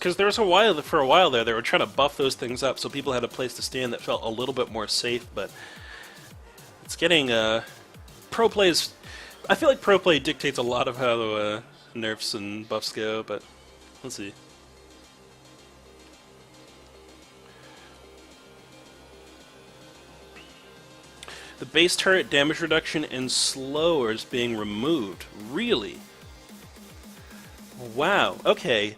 because there was a while for a while there they were trying to buff those things up so people had a place to stand that felt a little bit more safe, but it's getting pro plays. I feel like pro play dictates a lot of how nerfs and buffs go, but let's see. The base turret damage reduction and slower is being removed. Really? Wow. Okay.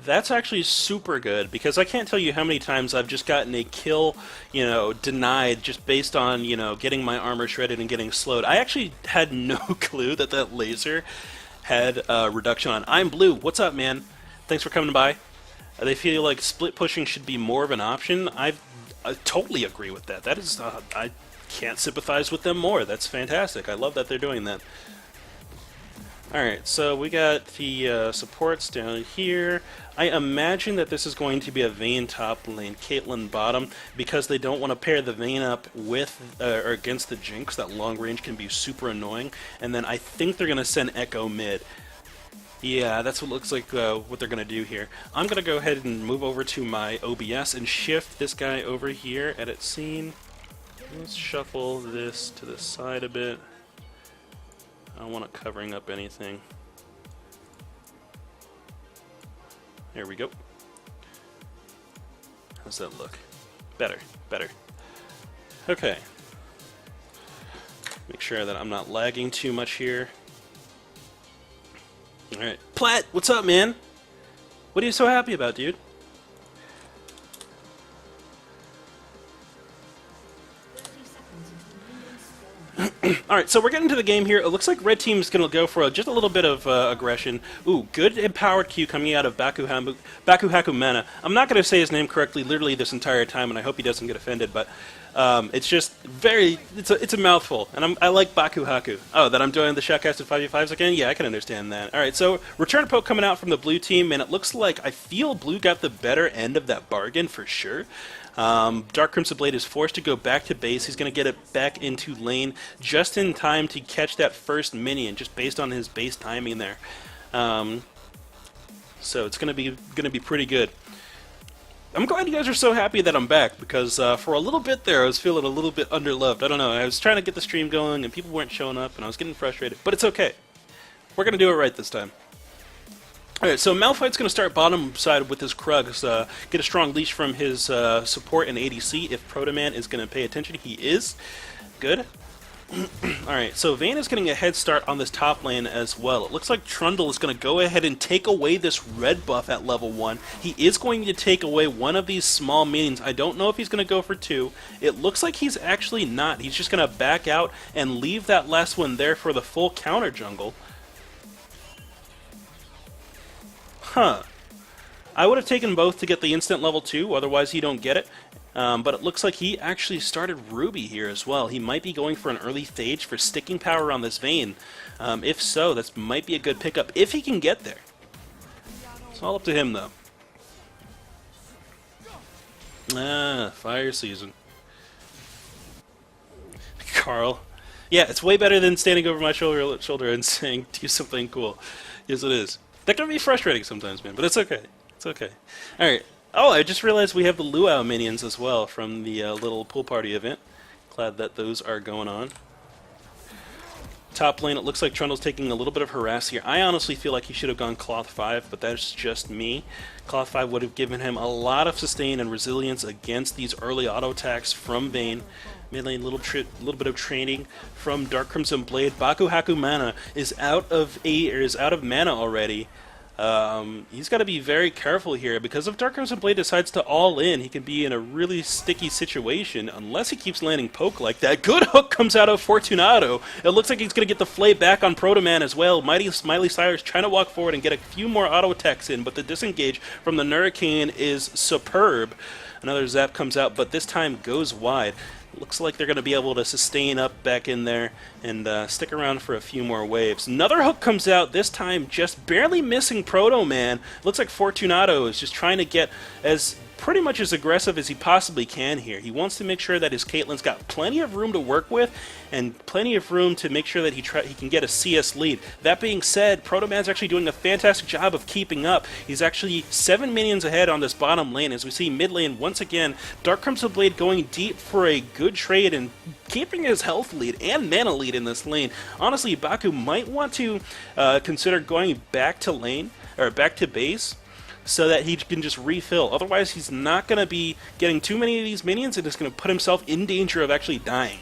That's actually super good, because I can't tell you how many times I've just gotten a kill, denied just based on, getting my armor shredded and getting slowed. I actually had no clue that that laser had a reduction on. I'm Blue. What's up, man? Thanks for coming by. They feel like split pushing should be more of an option. I totally agree with that. That is, I can't sympathize with them more. That's fantastic. I love that they're doing that. Alright, so we got the supports down here. I imagine that this is going to be a Vayne top lane, Caitlyn bottom, because they don't want to pair the Vayne up with or against the Jinx. That long range can be super annoying. And then I think they're going to send Echo mid. Yeah, that's what looks like what they're going to do here. I'm going to go ahead and move over to my OBS and shift this guy over here, edit scene. Let's shuffle this to the side a bit. I don't want it covering up anything. There we go. How's that look? Better, better. Okay. Make sure that I'm not lagging too much here. Alright. Platt, what's up, man? What are you so happy about, dude? Alright, so we're getting to the game here. It looks like red team's going to go for just a little bit of aggression. Ooh, good empowered Q coming out of Baku Haku Mana. I'm not going to say his name correctly literally this entire time, and I hope he doesn't get offended, but it's just it's a mouthful, and I like Baku Haku. Oh, that I'm doing the shotcasted 5v5s again? Yeah, I can understand that. Alright, so return poke coming out from the blue team, and it looks like I feel blue got the better end of that bargain for sure. Dark Crimson Blade is forced to go back to base. He's going to get it back into lane just in time to catch that first minion, just based on his base timing there. So it's going to be pretty good. I'm glad you guys are so happy that I'm back, because for a little bit there I was feeling a little bit underloved. I don't know, I was trying to get the stream going and people weren't showing up and I was getting frustrated, but it's okay. We're going to do it right this time. Alright, so Malphite's going to start bottom side with his Krugs, get a strong leash from his support and ADC. If Protoman is going to pay attention, he is. Good. Alright, so Vayne is getting a head start on this top lane as well. It looks like Trundle is going to go ahead and take away this red buff at level 1. He is going to take away one of these small minions. I don't know if he's going to go for 2. It looks like he's actually not. He's just going to back out and leave that last one there for the full counter jungle. Huh. I would have taken both to get the instant level 2, otherwise you don't get it. But it looks like he actually started Ruby here as well. He might be going for an early stage for sticking power on this Vayne. If so, this might be a good pickup if he can get there. It's all up to him, though. Ah, fire season. Carl. Yeah, it's way better than standing over my shoulder and saying, do something cool. Yes, it is. That can be frustrating sometimes, man, but it's okay. It's okay. Alright. Oh, I just realized we have the Luau minions as well from the little pool party event. Glad that those are going on. Top lane, it looks like Trundle's taking a little bit of harass here. I honestly feel like he should have gone Cloth 5, but that's just me. Cloth 5 would have given him a lot of sustain and resilience against these early auto attacks from Vayne. Mid lane, little bit of training from Dark Crimson Blade. Baku Haku Mana is out of mana already. He's got to be very careful here, because if Dark Crimson Blade decides to all in, he can be in a really sticky situation unless he keeps landing poke like that. Good hook comes out of Fortunato. It looks like he's going to get the flay back on Protoman as well. Mighty Smiley Cyrus trying to walk forward and get a few more auto attacks in, but the disengage from the Hurricane is superb. Another zap comes out, but this time goes wide. Looks like they're going to be able to sustain up back in there and stick around for a few more waves. Another hook comes out, this time just barely missing Proto Man. Looks like Fortunato is just trying to get as pretty much as aggressive as he possibly can here. He wants to make sure that his Caitlyn's got plenty of room to work with and plenty of room to make sure that he can get a CS lead. That being said, Protoman's actually doing a fantastic job of keeping up. He's actually 7 minions ahead on this bottom lane. As we see mid lane, once again, Dark Crimson Blade going deep for a good trade and keeping his health lead and mana lead in this lane. Honestly, Baku might want to consider going back to lane, or back to base, so that he can just refill. Otherwise, he's not going to be getting too many of these minions and is going to put himself in danger of actually dying.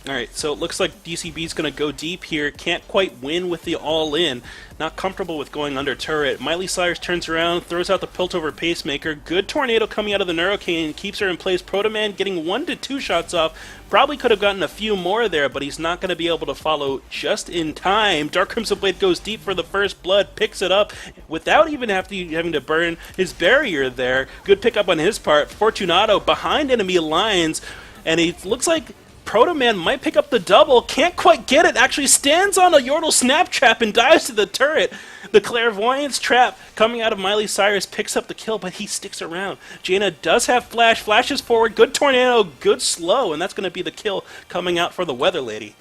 Alright, so it looks like DCB's going to go deep here. Can't quite win with the all-in. Not comfortable with going under turret. Miley Cyrus turns around, throws out the Piltover Pacemaker. Good tornado coming out of the Neurocane, keeps her in place. Protoman getting 1 to 2 shots off. Probably could have gotten a few more there, but he's not going to be able to follow just in time. Dark Crimson Blade goes deep for the first blood, picks it up without even having to burn his barrier there. Good pickup on his part. Fortunato behind enemy lines, and it looks like Protoman might pick up the double, can't quite get it, actually stands on a Yordle Snap Trap and dives to the turret. The Clairvoyance Trap coming out of Miley Cyrus picks up the kill, but he sticks around. Jaina does have flash, flashes forward, good tornado, good slow, and that's going to be the kill coming out for the Weather Lady.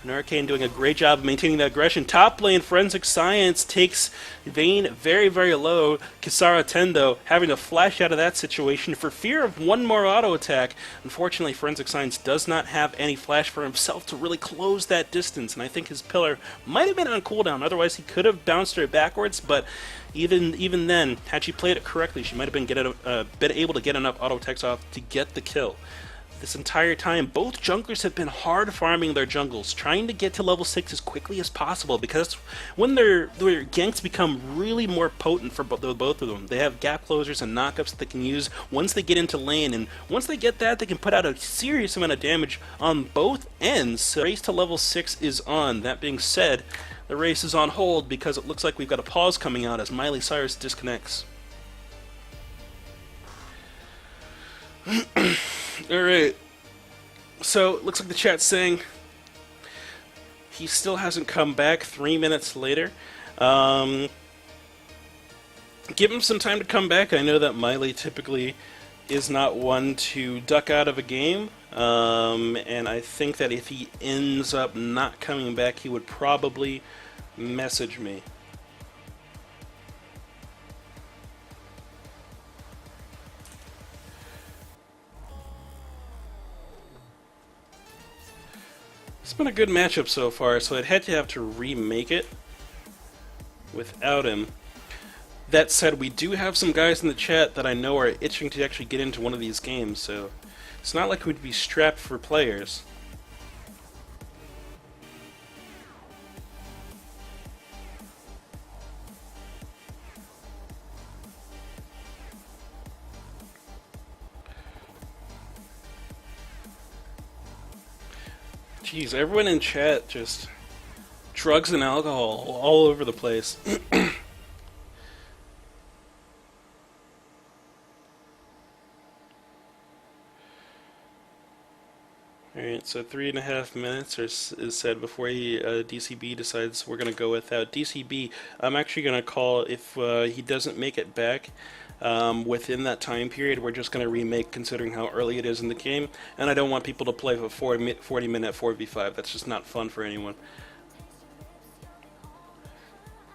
Hurricane doing a great job of maintaining the aggression. Top lane, Forensic Science takes Vayne very, very low. Kisara Tendo having to flash out of that situation for fear of one more auto attack. Unfortunately, Forensic Science does not have any flash for himself to really close that distance, and I think his pillar might have been on cooldown. Otherwise, he could have bounced her backwards, but even then, had she played it correctly, she might have been able to get enough auto attacks off to get the kill. This entire time, both junglers have been hard farming their jungles, trying to get to level 6 as quickly as possible, because when their ganks become really more potent for both of them. They have gap closers and knockups that they can use once they get into lane, and once they get that, they can put out a serious amount of damage on both ends. So race to level 6 is on. That being said, the race is on hold because it looks like we've got a pause coming out as Miley Cyrus disconnects. Alright, so it looks like the chat's saying he still hasn't come back 3 minutes later. Give him some time to come back. I know that Miley typically is not one to duck out of a game, and I think that if he ends up not coming back, he would probably message me. It's been a good matchup so far, so I'd have to remake it without him. That said, we do have some guys in the chat that I know are itching to actually get into one of these games, so it's not like we'd be strapped for players. Jeez, everyone in chat just drugs and alcohol all over the place. Alright, so 3.5 minutes is said before DCB decides we're going to go without. DCB, I'm actually going to call if he doesn't make it back within that time period. We're just going to remake considering how early it is in the game, and I don't want people to play for 40-minute 4v5. That's just not fun for anyone.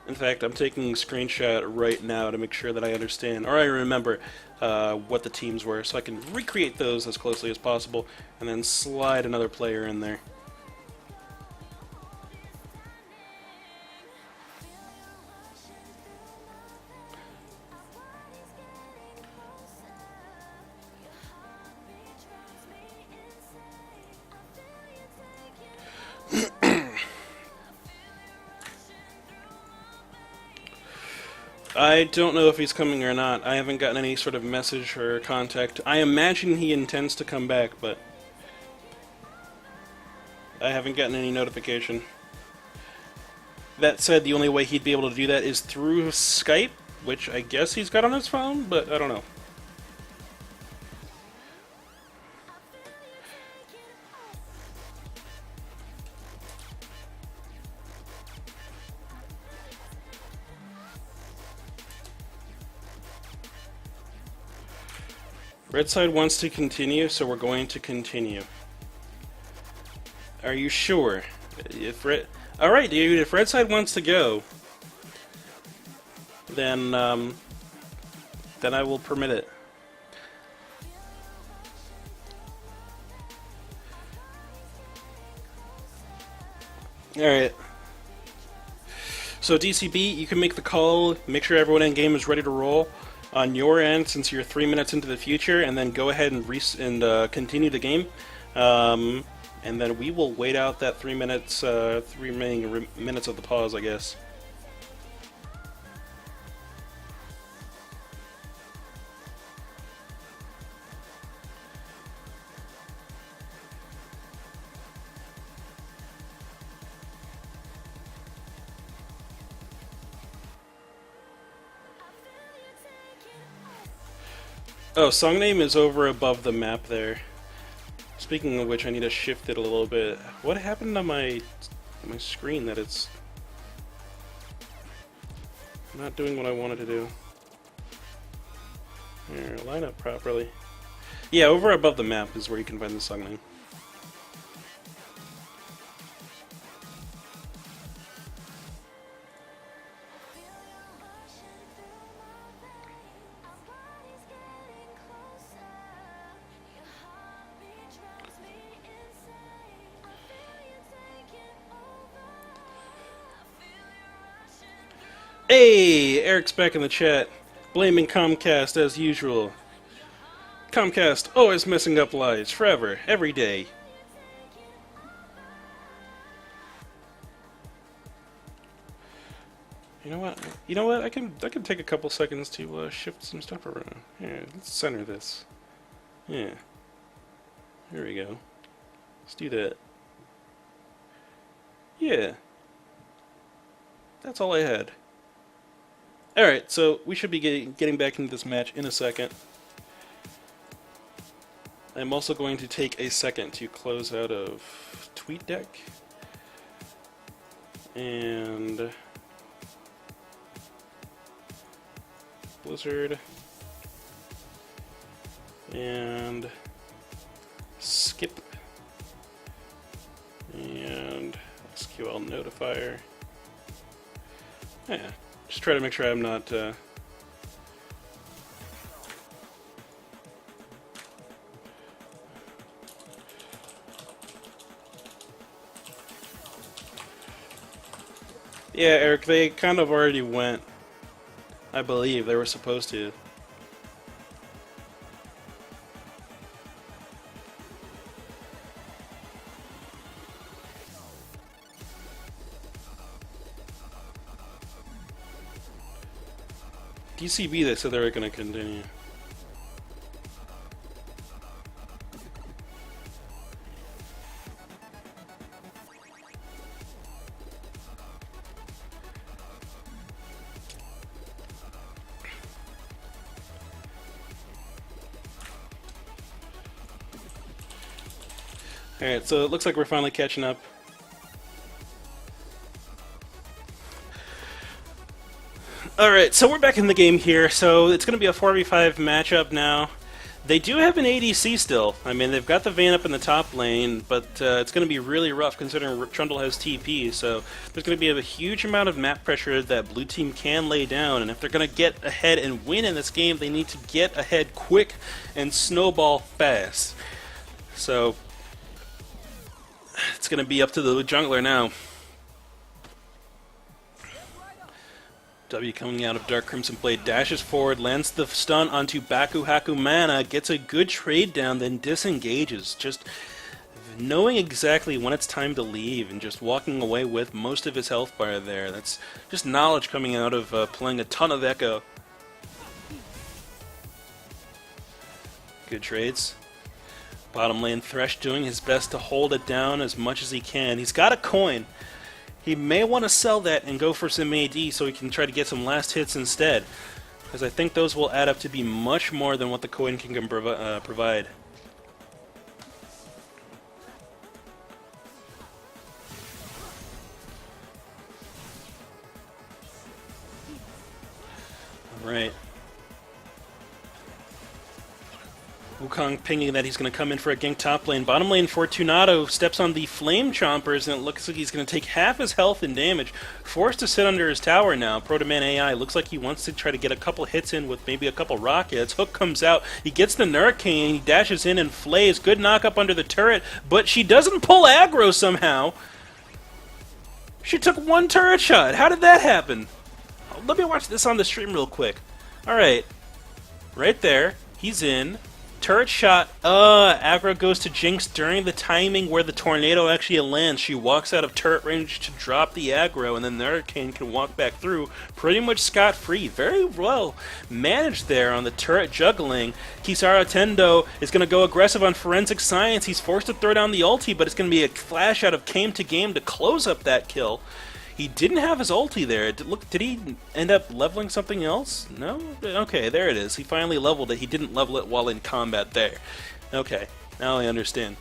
In fact, I'm taking a screenshot right now to make sure that I understand, or I remember what the teams were, so I can recreate those as closely as possible, and then slide another player in there. I don't know if he's coming or not. I haven't gotten any sort of message or contact. I imagine he intends to come back, but I haven't gotten any notification. That said, the only way he'd be able to do that is through Skype, which I guess he's got on his phone, but I don't know. Red side wants to continue, so we're going to continue. Are you sure? If red... Alright, dude, if red side wants to go, then I will permit it. Alright. So DCB, you can make the call, make sure everyone in game is ready to roll on your end since you're 3 minutes into the future, and then go ahead and continue the game. And then we will wait out that 3 minutes, 3 remaining minutes of the pause, I guess. Oh, song name is over above the map there. Speaking of which, I need to shift it a little bit. What happened to my screen that it's not doing what I wanted to do? Here, line up properly. Yeah, over above the map is where you can find the song name. Hey, Eric's back in the chat, blaming Comcast as usual. Comcast always messing up lives, forever, every day. You know what? You know what? I can take a couple seconds to shift some stuff around. Here, let's center this. Yeah. Here we go. Let's do that. Yeah. That's all I had. Alright, so we should be getting back into this match in a second. I'm also going to take a second to close out of TweetDeck. And Blizzard. And Skip. And SQL Notifier. Yeah. Just try to make sure I'm not Yeah, Eric, they kind of already went. I believe they were supposed to. DCB, they said they were going to continue. Alright, so it looks like we're finally catching up. Alright, so we're back in the game here, so it's going to be a 4v5 matchup now. They do have an ADC still. I mean, they've got the Vayne up in the top lane, but it's going to be really rough considering Trundle has TP, so there's going to be a huge amount of map pressure that blue team can lay down, and if they're going to get ahead and win in this game, they need to get ahead quick and snowball fast. So it's going to be up to the jungler now. W coming out of Dark Crimson Blade, dashes forward, lands the stun onto Baku Haku Mana, gets a good trade down, then disengages. Just knowing exactly when it's time to leave and just walking away with most of his health bar there. That's just knowledge coming out of playing a ton of Echo. Good trades. Bottom lane Thresh doing his best to hold it down as much as he can. He's got a coin. He may want to sell that and go for some AD so he can try to get some last hits instead. Because I think those will add up to be much more than what the coin can provide. Alright. Wukong pinging that he's going to come in for a gank top lane. Bottom lane, Fortunato steps on the Flame Chompers, and it looks like he's going to take half his health and damage. Forced to sit under his tower now. Protoman AI looks like he wants to try to get a couple hits in with maybe a couple rockets. Hook comes out. He gets the Hurricane. He dashes in and flays. Good knock up under the turret, but she doesn't pull aggro somehow. She took one turret shot. How did that happen? Let me watch this on the stream real quick. Alright. Right there. He's in. Turret shot. Aggro goes to Jinx during the timing where the tornado actually lands. She walks out of turret range to drop the aggro, and then the Hurricane can walk back through pretty much scot-free. Very well managed there on the turret juggling. Kizaru Tendo is going to go aggressive on Forensic Science. He's forced to throw down the ulti, but it's going to be a flash out of game to game to close up that kill. He didn't have his ulti there. Did he end up leveling something else? No? Okay, there it is. He finally leveled it. He didn't level it while in combat there. Okay, now I understand.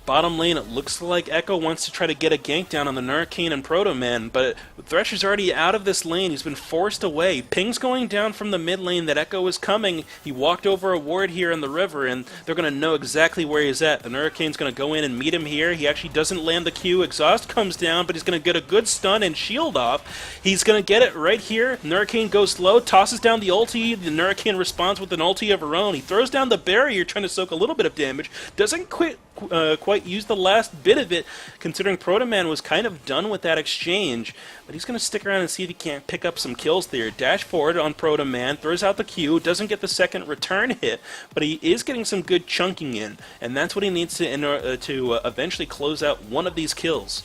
Bottom lane, it looks like Echo wants to try to get a gank down on the Hurricane and Proto Man, but Thresher's already out of this lane. He's been forced away. Ping's going down from the mid lane that Echo is coming. He walked over a ward here in the river, and they're going to know exactly where he's at. The Hurricane's going to go in and meet him here. He actually doesn't land the Q. Exhaust comes down, but he's going to get a good stun and shield off. He's going to get it right here. Hurricane goes low, tosses down the ulti. The Hurricane responds with an ulti of her own. He throws down the barrier, trying to soak a little bit of damage. Doesn't quite use the last bit of it, considering Protoman was kind of done with that exchange. But he's going to stick around and see if he can't pick up some kills there. Dash forward on Protoman, throws out the Q, doesn't get the second return hit, but he is getting some good chunking in, and that's what he needs to eventually close out one of these kills.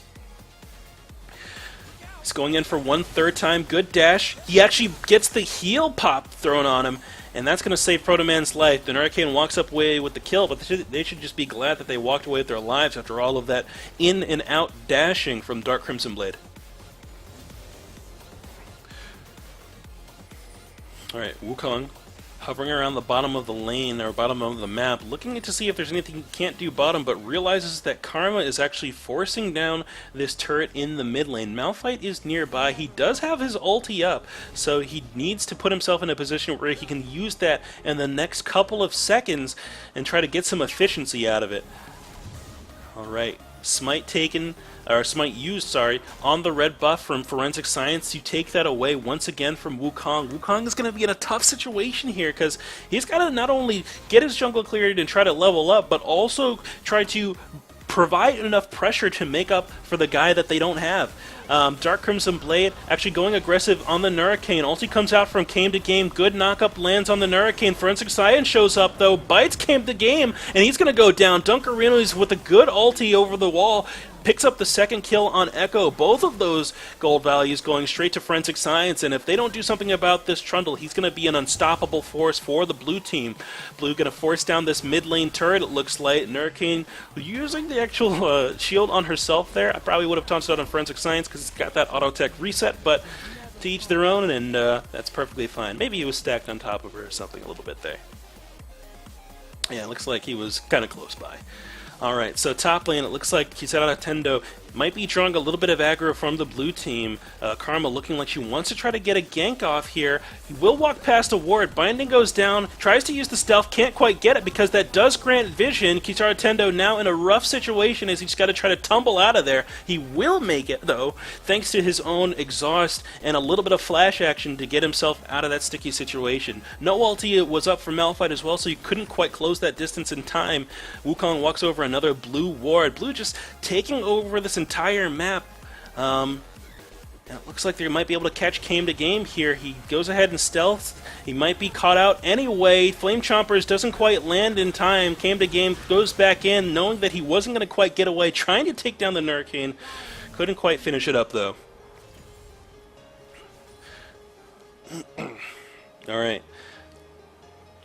He's going in for one third time. Good dash. He actually gets the heal pop thrown on him, and that's going to save Protoman's life. The Hurricane walks up away with the kill, but they should just be glad that they walked away with their lives after all of that in and out dashing from Dark Crimson Blade. Alright, Wukong hovering around the bottom of the lane, or bottom of the map, looking to see if there's anything he can't do bottom, but realizes that Karma is actually forcing down this turret in the mid lane. Malphite is nearby. He does have his ulti up, so he needs to put himself in a position where he can use that in the next couple of seconds and try to get some efficiency out of it. Alright, Smite taken, or Smite used, sorry, on the red buff from Forensic Science. You take that away once again from Wukong. Wukong is going to be in a tough situation here because he's got to not only get his jungle cleared and try to level up, but also try to provide enough pressure to make up for the guy that they don't have. Dark Crimson Blade actually going aggressive on the Hurricane. Ulti comes out from Game to Game. Good knockup lands on the Hurricane. Forensic Science shows up though. Bites Game to Game, and he's going to go down. Dunkarino's with a good ulti over the wall. Picks up the second kill on Echo. Both of those gold values going straight to Forensic Science, and if they don't do something about this Trundle, he's going to be an unstoppable force for the blue team. Blue going to force down this mid lane turret, it looks like. Hurricane using the actual shield on herself there. I probably would have taunted out on Forensic Science because it's got that auto tech reset, but to each their own, and that's perfectly fine. Maybe he was stacked on top of her or something a little bit there. Yeah, it looks like he was kind of close by. Alright, so top lane, it looks like Kizaru Tendo might be drawing a little bit of aggro from the blue team. Karma looking like she wants to try to get a gank off here. He will walk past a ward. Binding goes down, tries to use the stealth, can't quite get it because that does grant vision. Kizaru Tendo now in a rough situation as he's got to try to tumble out of there. He will make it, though, thanks to his own exhaust and a little bit of flash action to get himself out of that sticky situation. No ulti was up for Malphite as well, so he couldn't quite close that distance in time. Wukong walks over another blue ward. Blue just taking over this entire map. And it looks like they might be able to catch Game to Game here. He goes ahead and stealth. He might be caught out anyway. Flame Chompers doesn't quite land in time. Game to Game goes back in, knowing that he wasn't going to quite get away, trying to take down the Hurricane. Couldn't quite finish it up, though. Alright.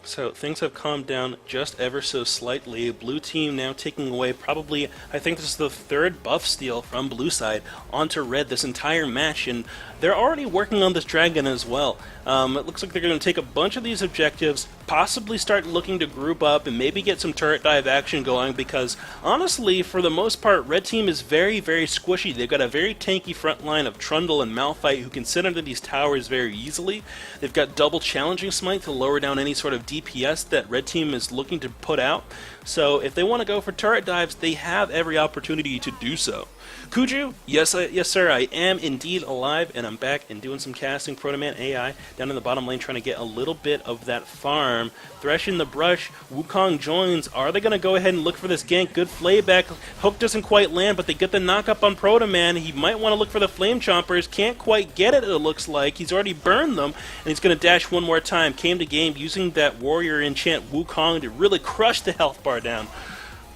So things have calmed down just ever so slightly. Blue team now taking away probably, I think this is the third buff steal from blue side onto red this entire match, and they're already working on this dragon as well. It looks like they're going to take a bunch of these objectives, possibly start looking to group up and maybe get some turret dive action going, because honestly, for the most part, red team is very, very squishy. They've got a very tanky front line of Trundle and Malphite who can sit under these towers very easily. They've got double challenging smite to lower down any sort of DPS that red team is looking to put out. So if they want to go for turret dives, they have every opportunity to do so. Kuju, yes sir, I am indeed alive, and I'm back and doing some casting. Protoman AI down in the bottom lane trying to get a little bit of that farm. Thresh in the brush, Wukong joins. Are they going to go ahead and look for this gank? Good flayback. Hook doesn't quite land, but they get the knock up on Protoman. He might want to look for the Flame Chompers. Can't quite get it, it looks like. He's already burned them, and he's going to dash one more time. Came to game using that Warrior enchant Wukong to really crush the health bar down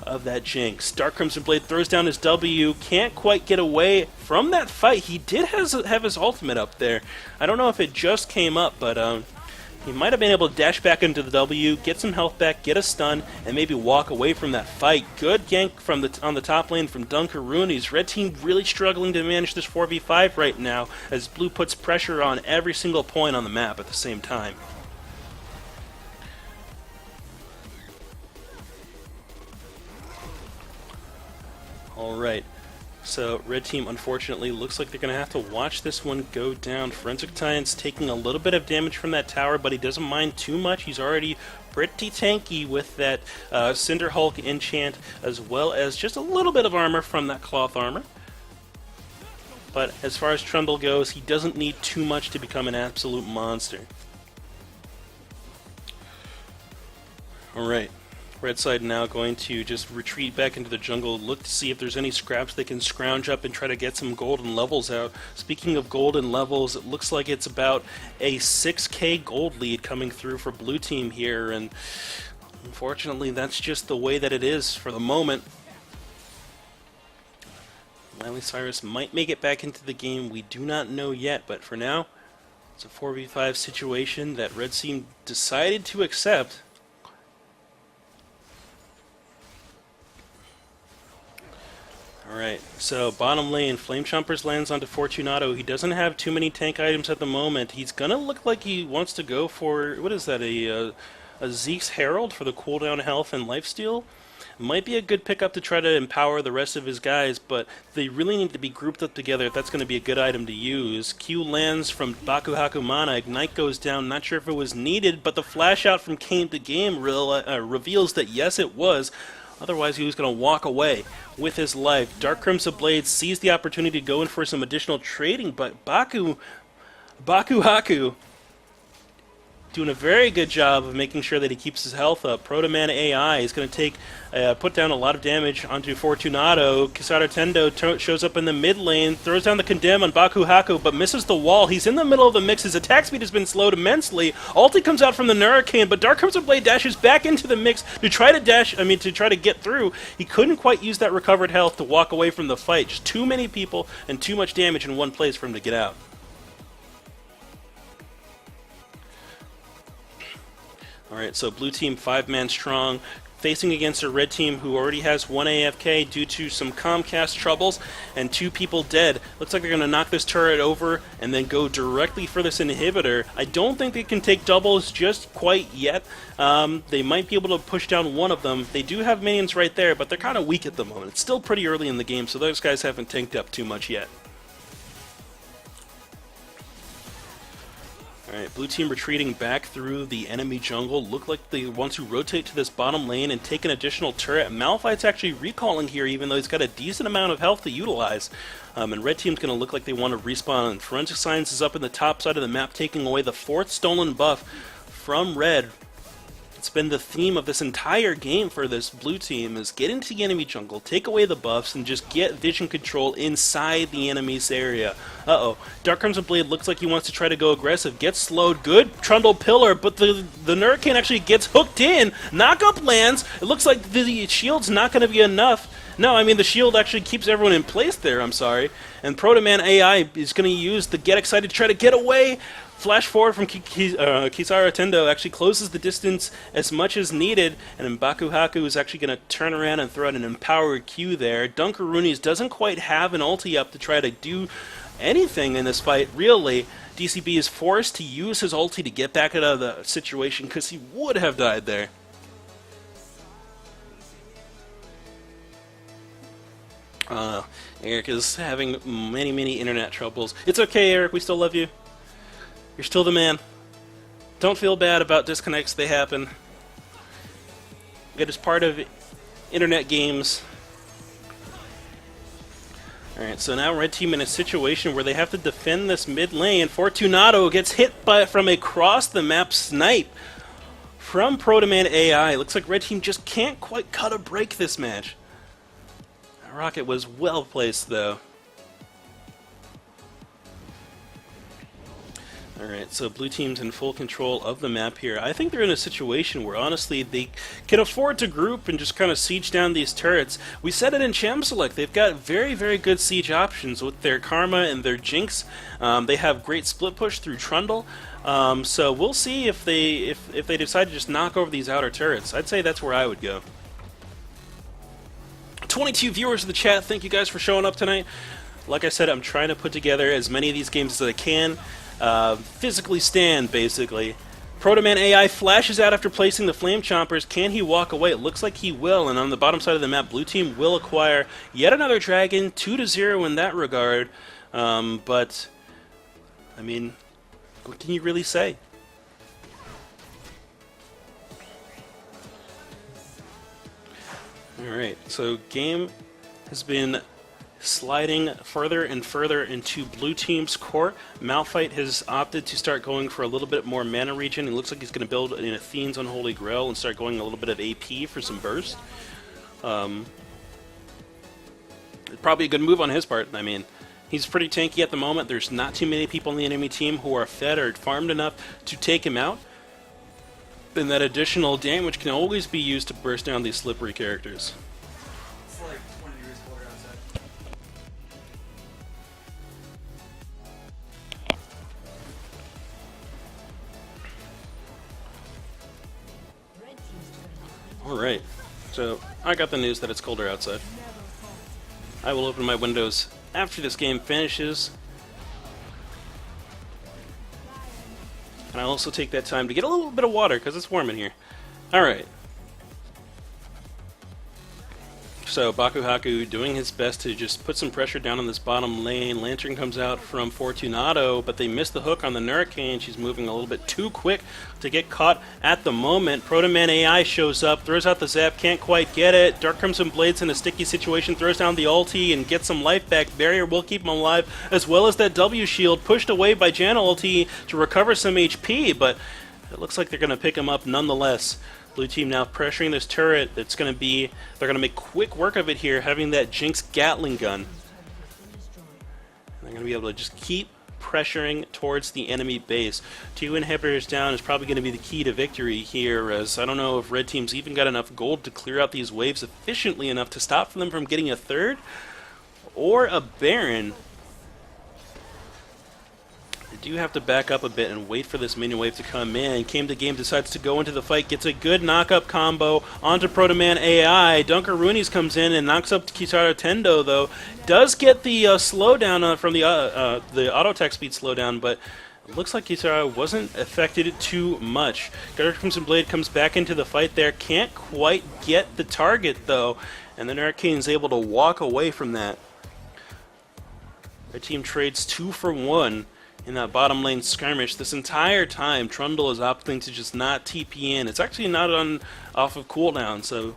of that Jinx. Dark Crimson Blade throws down his W, can't quite get away from that fight. He did have his ultimate up there. I don't know if it just came up, but he might have been able to dash back into the W, get some health back, get a stun, and maybe walk away from that fight. Good gank from on the top lane from Dunkaroonies. Red team really struggling to manage this 4v5 right now, as blue puts pressure on every single point on the map at the same time. Alright, so red team unfortunately looks like they're going to have to watch this one go down. Forensic Titan's taking a little bit of damage from that tower, but he doesn't mind too much. He's already pretty tanky with that Cinder Hulk enchant, as well as just a little bit of armor from that cloth armor. But as far as Trundle goes, he doesn't need too much to become an absolute monster. Alright. Red side now going to just retreat back into the jungle, look to see if there's any scraps they can scrounge up and try to get some golden levels out. Speaking of golden levels, it looks like it's about a 6k gold lead coming through for blue team here, and unfortunately that's just the way that it is for the moment. Miley Cyrus might make it back into the game, we do not know yet, but for now, it's a 4v5 situation that red team decided to accept. Alright, so bottom lane, Flame Chompers lands onto Fortunato. He doesn't have too many tank items at the moment. He's gonna look like he wants to go for, what is that, a Zeke's Herald for the cooldown health and lifesteal? Might be a good pickup to try to empower the rest of his guys, but they really need to be grouped up together if that's going to be a good item to use. Q lands from Baku Haku Mana, Ignite goes down, not sure if it was needed, but the flash out from Game to Game reveals that yes it was. Otherwise, he was going to walk away with his life. Dark Crimson Blade sees the opportunity to go in for some additional trading, but Baku Haku doing a very good job of making sure that he keeps his health up. Protoman AI is going to take put down a lot of damage onto Fortunato. Kizaru Tendo shows up in the mid lane, throws down the Condemn on Baku Haku, but misses the wall. He's in the middle of the mix. His attack speed has been slowed immensely. Ulti comes out from the Hurricane, but Dark Crimson Blade dashes back into the mix to try to get through. He couldn't quite use that recovered health to walk away from the fight. Just too many people and too much damage in one place for him to get out. Alright, so blue team 5-man strong, facing against a red team who already has one AFK due to some Comcast troubles and 2 people dead. Looks like they're going to knock this turret over and then go directly for this inhibitor. I don't think they can take doubles just quite yet. They might be able to push down one of them. They do have minions right there, but they're kind of weak at the moment. It's still pretty early in the game, so those guys haven't tanked up too much yet. Alright, blue team retreating back through the enemy jungle. Look like they want to rotate to this bottom lane and take an additional turret. Malphite's actually recalling here, even though he's got a decent amount of health to utilize. And red team's going to look like they want to respawn. Forensic Science is up in the top side of the map, taking away the 4th stolen buff from red. It's been the theme of this entire game for this blue team, is get into the enemy jungle, take away the buffs, and just get vision control inside the enemy's area. Uh-oh. Dark Crimson Blade looks like he wants to try to go aggressive. Gets slowed. Good Trundle Pillar, but the Hurricane actually gets hooked in. Knock-up lands. It looks like the shield's not going to be enough. No, I mean, the shield actually keeps everyone in place there, I'm sorry. And Protoman AI is going to use the Get Excited to try to get away. Flash forward from Kizaru Tendo actually closes the distance as much as needed, and Baku Haku is actually going to turn around and throw out an empowered Q there. Dunkaroonies doesn't quite have an ulti up to try to do anything in this fight, really. DCB is forced to use his ulti to get back out of the situation because he would have died there. Eric is having many, many internet troubles. It's okay, Eric. We still love you. You're still the man. Don't feel bad about disconnects. They happen. It is part of internet games. Alright, so now Red Team in a situation where they have to defend this mid lane. Fortunato gets hit from across the map snipe from Protoman AI. Looks like Red Team just can't quite cut a break this match. That rocket was well placed, though. Alright, so Blue Team's in full control of the map here. I think they're in a situation where, honestly, they can afford to group and just kind of siege down these turrets. We said it in Champ Select. They've got very, very good siege options with their Karma and their Jinx. They have great split push through Trundle. So we'll see if they decide to just knock over these outer turrets. I'd say that's where I would go. 22 viewers in the chat. Thank you guys for showing up tonight. Like I said, I'm trying to put together as many of these games as I can. Physically stand, basically. Protoman AI flashes out after placing the Flame Chompers. Can he walk away? It looks like he will, and on the bottom side of the map, Blue Team will acquire yet another Dragon, 2-0 in that regard. But, I mean, what can you really say? Alright, so game has been sliding further and further into Blue Team's court. Malphite has opted to start going for a little bit more mana regen. It looks like he's going to build an Athene's Unholy Grail and start going a little bit of AP for some burst. Probably a good move on his part. I mean, he's pretty tanky at the moment. There's not too many people on the enemy team who are fed or farmed enough to take him out. And that additional damage can always be used to burst down these slippery characters. It's like 20 degrees colder outside. Alright, so I got the news that it's colder outside. I will open my windows after this game finishes. And I'll also take that time to get a little bit of water because it's warm in here. Alright. So Bakuhaku doing his best to just put some pressure down on this bottom lane. Lantern comes out from Fortunato, but they miss the hook on the Hurricane. She's moving a little bit too quick to get caught at the moment. Protoman AI shows up, throws out the zap, can't quite get it. Dark Crimson Blade's in a sticky situation, throws down the ulti and gets some life back. Barrier will keep him alive, as well as that W shield pushed away by Janna ulti to recover some HP, but it looks like they're going to pick him up nonetheless. Blue Team now pressuring this turret. It's going to be, they're going to make quick work of it here, having that Jinx Gatling gun. And they're going to be able to just keep pressuring towards the enemy base. 2 inhibitors down is probably going to be the key to victory here, as I don't know if Red Team's even got enough gold to clear out these waves efficiently enough to stop them from getting a third or a Baron. Do have to back up a bit and wait for this minion wave to come in. Came to Game decides to go into the fight, gets a good knock-up combo onto Protoman AI. Dunkaroonies comes in and knocks up Kizaru Tendo, though. Does get the slowdown from the auto-attack speed slowdown, but it looks like Kizaru wasn't affected too much. Dark Crimson Blade comes back into the fight there. Can't quite get the target, though, and then Hurricane's able to walk away from that. Their team trades 2 for 1. In that bottom lane skirmish. This entire time, Trundle is opting to just not TP in. It's actually not off of cooldown, so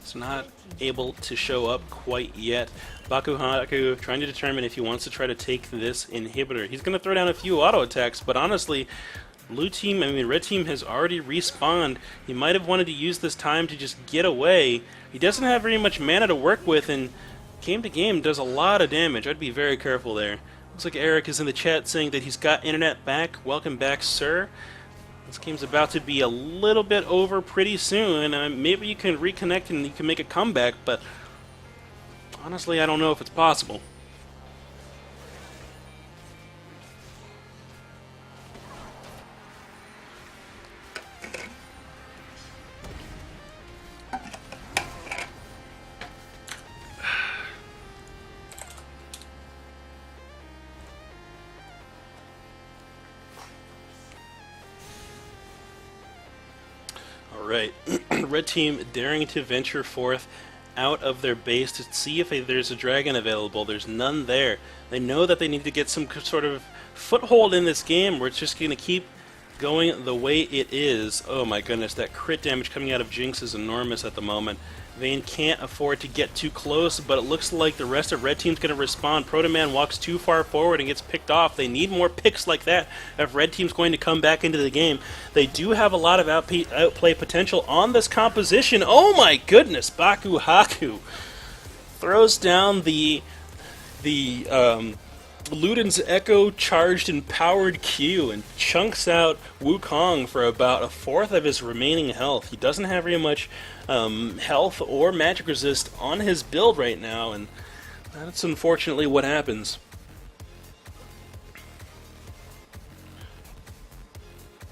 it's not able to show up quite yet. Bakuhaku trying to determine if he wants to try to take this inhibitor. He's going to throw down a few auto attacks, but honestly, Red Team has already respawned. He might have wanted to use this time to just get away. He doesn't have very much mana to work with, and Game to Game does a lot of damage. I'd be very careful there. Looks like Eric is in the chat saying that he's got internet back. Welcome back, sir. This game's about to be a little bit over pretty soon. Maybe you can reconnect and you can make a comeback, but honestly, I don't know if it's possible. Alright, red team daring to venture forth out of their base to see if there's a dragon available. There's none there. They know that they need to get some sort of foothold in this game where it's just going to keep going the way it is. Oh my goodness, that crit damage coming out of Jinx is enormous at the moment. Vayne can't afford to get too close, but it looks like the rest of Red Team's going to respond. Proto Man walks too far forward and gets picked off. They need more picks like that if Red Team's going to come back into the game. They do have a lot of outplay potential on this composition. Oh my goodness, Baku Haku throws down the Luden's Echo charged and powered Q and chunks out Wukong for about a fourth of his remaining health. He doesn't have very much health or magic resist on his build right now, and that's unfortunately what happens.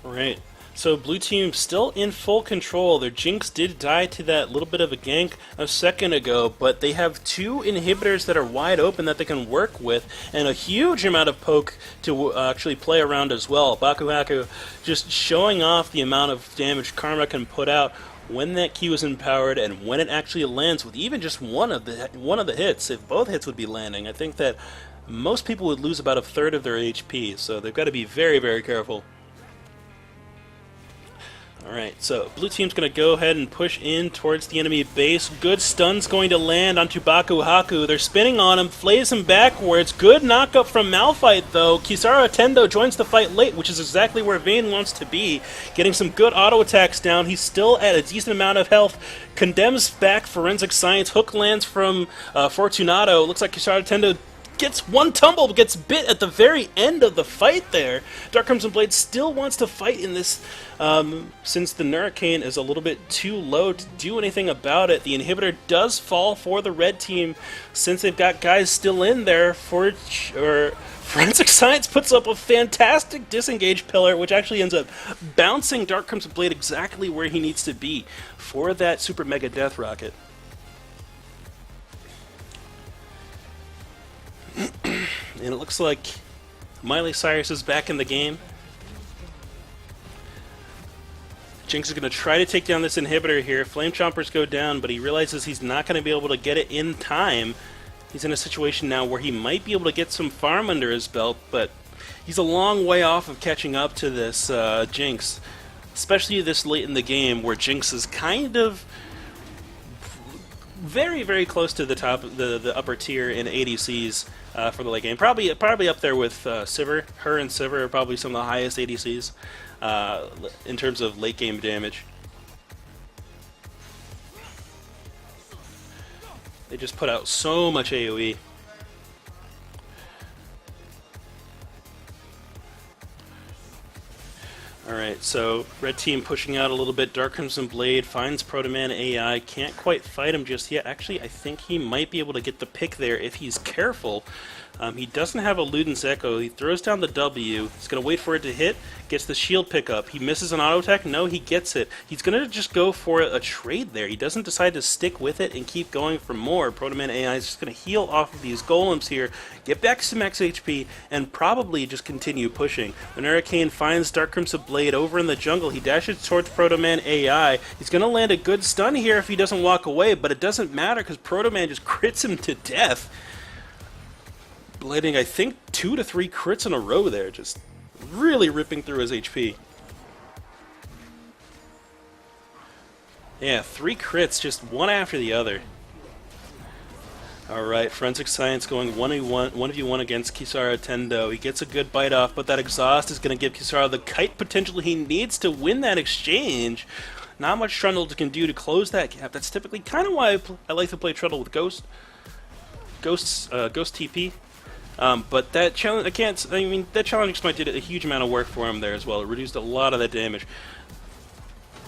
Right. So blue team still in full control. Their Jinx did die to that little bit of a gank a second ago, but they have two inhibitors that are wide open that they can work with, and a huge amount of poke to actually play around as well. Baku Haku just showing off the amount of damage Karma can put out when that Q is empowered and when it actually lands with even just one of the hits. If both hits would be landing, I think that most people would lose about a third of their HP, so they've got to be very, very careful. Alright, so blue team's going to go ahead and push in towards the enemy base. Good stun's going to land onto Baku Haku. They're spinning on him, flays him backwards. Good knockup from Malphite, though. Kisara Tendo joins the fight late, which is exactly where Vayne wants to be. Getting some good auto attacks down. He's still at a decent amount of health. Condemns back Forensic Science. Hook lands from Fortunato. Looks like Kisara Tendo gets one tumble, but gets bit at the very end of the fight there. Dark Crimson Blade still wants to fight in this, since the Hurricane is a little bit too low to do anything about it. The inhibitor does fall for the red team, since they've got guys still in there. Forensic Science puts up a fantastic disengage pillar, which actually ends up bouncing Dark Crimson Blade exactly where he needs to be for that Super Mega Death Rocket. And it looks like Miley Cyrus is back in the game. Jinx is going to try to take down this inhibitor here. Flame Chompers go down, but he realizes he's not going to be able to get it in time. He's in a situation now where he might be able to get some farm under his belt, but he's a long way off of catching up to this Jinx, especially this late in the game where Jinx is kind of very, very close to the top, the upper tier in ADCs for the late game. Probably up there with Sivir. Her and Sivir are probably some of the highest ADCs in terms of late game damage. They just put out so much AoE. Alright, so red team pushing out a little bit. Dark Crimson Blade finds Proto Man AI. Can't quite fight him just yet. Actually, I think he might be able to get the pick there if he's careful. He doesn't have a Luden's Echo. He throws down the W. He's going to wait for it to hit. Gets the shield pickup. He misses an auto attack. No, he gets it. He's going to just go for a trade there. He doesn't decide to stick with it and keep going for more. Proto Man AI is just going to heal off of these golems here, get back to max HP, and probably just continue pushing. When Hurricane finds Dark Crimson Blade over in the jungle, he dashes towards Proto Man AI. He's going to land a good stun here if he doesn't walk away, but it doesn't matter because Proto Man just crits him to death. Blading, I think, 2 to 3 crits in a row there, just really ripping through his HP. Yeah, 3 crits, just one after the other. Alright, Forensic Science going 1v1 against Kisara Tendo. He gets a good bite off, but that exhaust is going to give Kisara the kite potential he needs to win that exchange. Not much Trundle can do to close that gap. That's typically kind of why I like to play Trundle with Ghost TP. But that challenge, that challenge exploit did a huge amount of work for him there as well. It reduced a lot of that damage.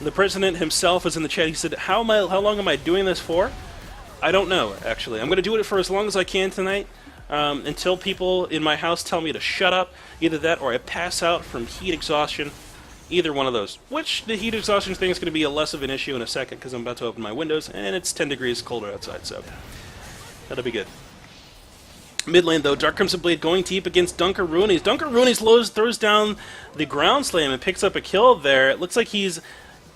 The president himself is in the chat. He said, how long am I doing this for? I don't know, actually. I'm going to do it for as long as I can tonight, until people in my house tell me to shut up. Either that or I pass out from heat exhaustion. Either one of those. Which, the heat exhaustion thing is going to be less of an issue in a second because I'm about to open my windows, and it's 10 degrees colder outside, so that'll be good. Mid lane, though, Dark Crimson Blade going deep against Dunkaroonies. Dunkaroonies throws down the ground slam and picks up a kill there. It looks like he's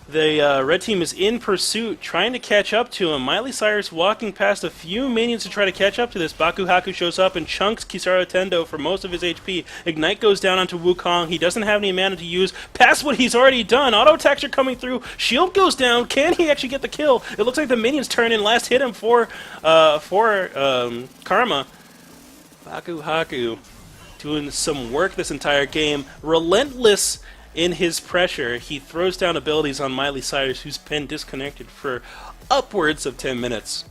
The red team is in pursuit, trying to catch up to him. Miley Cyrus walking past a few minions to try to catch up to this. Baku Haku shows up and chunks Kizaru Tendo for most of his HP. Ignite goes down onto Wukong. He doesn't have any mana to use past what he's already done. Auto attacks are coming through. Shield goes down. Can he actually get the kill? It looks like the minions turn in. Last hit him for Karma. Baku Haku doing some work this entire game. Relentless in his pressure. He throws down abilities on Miley Cyrus, who's been disconnected for upwards of 10 minutes.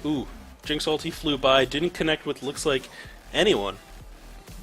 Ooh, Jinx ulti flew by, didn't connect with, looks like, anyone.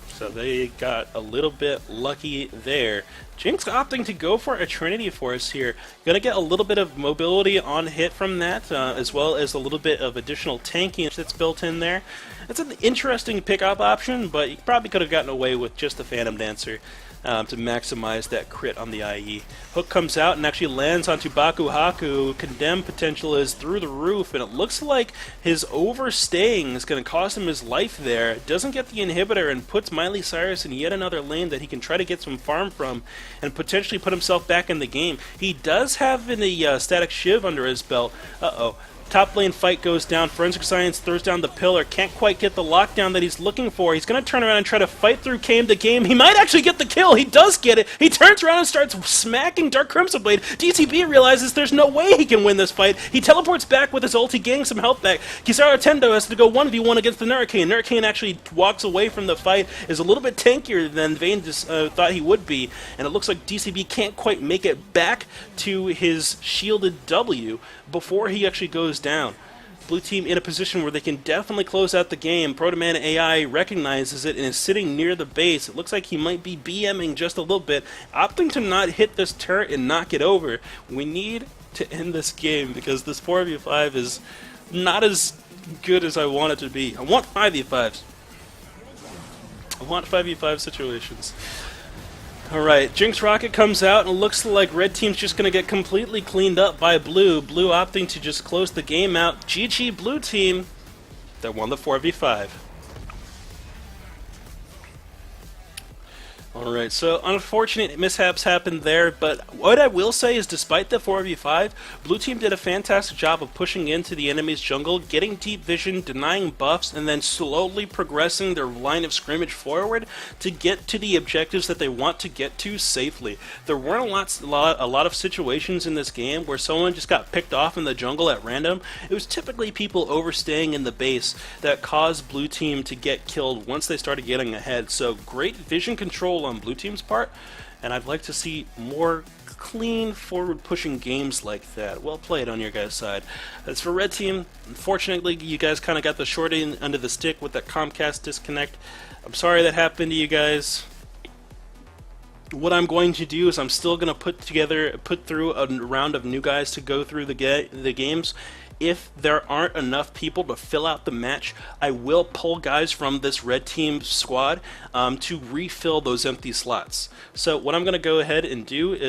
So they got a little bit lucky there. Jinx opting to go for a Trinity Force here. Gonna get a little bit of mobility on hit from that, as well as a little bit of additional tanking that's built in there. It's an interesting pickup option, but you probably could have gotten away with just the Phantom Dancer to maximize that crit on the IE. Hook comes out and actually lands onto Baku Haku. Condemn potential is through the roof, and it looks like his overstaying is going to cost him his life there. Doesn't get the inhibitor and puts Miley Cyrus in yet another lane that he can try to get some farm from and potentially put himself back in the game. He does have a static shiv under his belt. Uh-oh. Top lane fight goes down. Forensic Science throws down the pillar. Can't quite get the lockdown that he's looking for. He's going to turn around and try to fight through game to game. He might actually get the kill. He does get it. He turns around and starts smacking Dark Crimson Blade. DCB realizes there's no way he can win this fight. He teleports back with his ulti, getting some health back. Kizaru Tendo has to go 1v1 against the Nurricane. Nurricane actually walks away from the fight, is a little bit tankier than Vayne thought he would be, and it looks like DCB can't quite make it back to his shielded W before he actually goes down. Blue team in a position where they can definitely close out the game. Protoman AI recognizes it and is sitting near the base. It looks like he might be BMing just a little bit, opting to not hit this turret and knock it over. We need to end this game because this 4v5 is not as good as I want it to be. I want 5v5s. I want 5v5 situations. Alright, Jinx Rocket comes out, and it looks like red team's just going to get completely cleaned up by blue. Blue opting to just close the game out. GG blue team, they won the 4v5. Alright, so unfortunate mishaps happened there, but what I will say is despite the 4v5, Blue Team did a fantastic job of pushing into the enemy's jungle, getting deep vision, denying buffs, and then slowly progressing their line of scrimmage forward to get to the objectives that they want to get to safely. There weren't a lot of situations in this game where someone just got picked off in the jungle at random. It was typically people overstaying in the base that caused Blue Team to get killed once they started getting ahead. So great vision control on Blue Team's part, and I'd like to see more clean, forward-pushing games like that. Well played on your guys' side. As for Red Team, unfortunately, you guys kind of got the short end under the stick with that Comcast disconnect. I'm sorry that happened to you guys. What I'm going to do is I'm still going to put through a round of new guys to go through the games. If there aren't enough people to fill out the match, I will pull guys from this red team squad to refill those empty slots. So what I'm going to go ahead and do is